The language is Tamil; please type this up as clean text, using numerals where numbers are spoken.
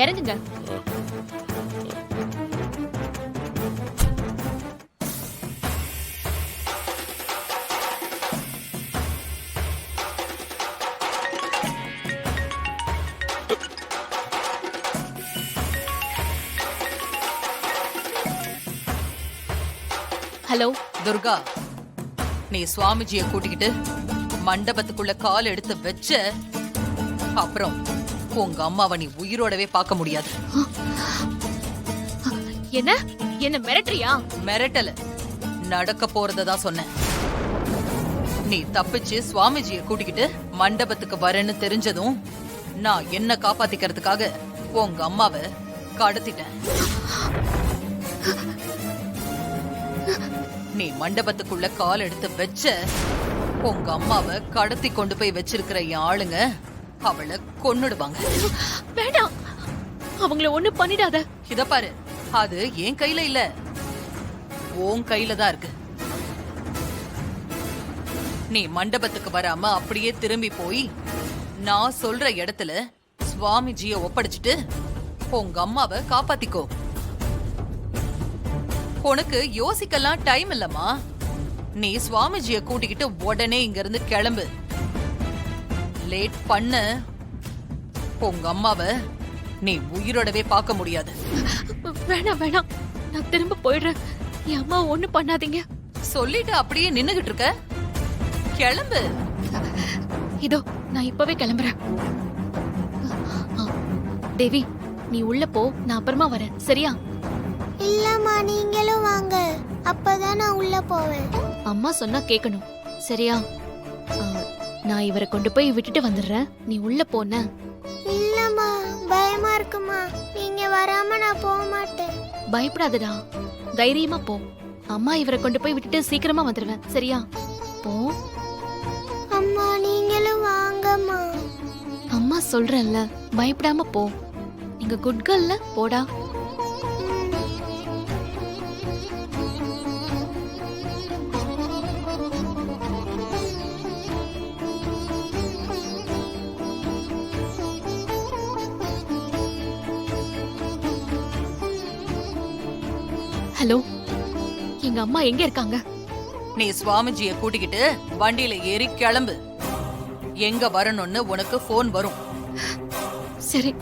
இறங்குங்க. ஹலோ துர்கா, நீ சுவாமிஜிய கூட்டிக்கிட்டு மண்டபத்துக்குள்ள கால் எடுத்து வச்ச அப்புறம் உங்க அம்மாவை நீ உயிரோடவே பார்க்க முடியாது. என்ன என்ன மிரட்டுறியா? மிரட்டல, நடக்க போறதான் சொன்னேன். நீ தப்பிச்சு சுவாமிஜிய கூட்டிக்கிட்டு மண்டபத்துக்கு வரேன்னு தெரிஞ்சதும் நான் என்ன காப்பாத்திக்கிறதுக்காக உங்க அம்மாவை கடத்திட்டேன். நீ மண்டபத்துக்குள்ள கால் எடுத்து வச்ச உங்க அம்மாவை கடத்தி கொண்டு போய் வச்சிருக்கிற என் ஆளுங்க அவளை கொன்னுடுவாங்க. வேண்டாம், அவங்கள ஒண்ணு பண்ணிடாத. இத பாரு, அது என் கையில இல்ல, உன் கையில தான் இருக்கு. நீ மண்டபத்துக்கு வராம அப்படியே திரும்பி போய் நான் சொல்ற இடத்துல சுவாமிஜிய ஒப்படைச்சிட்டு உங்க அம்மாவை காப்பாத்திக்கோ. உனக்கு யோசிக்கலாம் டைம் இல்லம்மா. நீ சுவாமிஜிய கூட்டிக்கிட்டு உடனே இங்க இருந்து கிளம்பு. லேட் பண்ண உங்க அம்மாவை நீ உயிரோடவே பார்க்க முடியாது. வேணாம் வேணாம், நான் திரும்ப போயிடுறேன். என் அம்மா ஒண்ணு பண்ணாதீங்க. சொல்லிட்டு அப்படியே நின்னுகிட்டு இருக்க, கிளம்பு. இதோ நான் இப்பவே கிளம்புறேன். தேவி, நீ உள்ள போ, நான் அப்புறமா வரேன், சரியா? இல்லம்மா, நீங்களும் வாங்க, அப்பதான் நான் உள்ள போவேன். அம்மா சொன்னா கேட்கணும், சரியா? நான் இவரை கொண்டு போய் விட்டுட்டு வந்துடுறேன், நீ உள்ள போன. இல்லம்மா, பயமா இருக்குமா, நீங்க வராம நான் போக மாட்டேன். பயப்படாதடா, தைரியமா போ. அம்மா இவரை கொண்டு போய் விட்டுட்டு சீக்கிரமா வந்துடுவேன், சரியா? போ. அம்மா, நீங்களும் வாங்கம்மா. அம்மா சொல்றேன்ல, பயப்படாம போ. நீங்க குட் கேர்ள்ல, போடா. ஹலோ, எங்க அம்மா எங்க இருக்காங்க? நீ சுவாமிஜிய கூட்டிக்கிட்டு வண்டியில ஏறி கிளம்பு. எங்க வரணும்னு உனக்கு போன் வரும். சரி.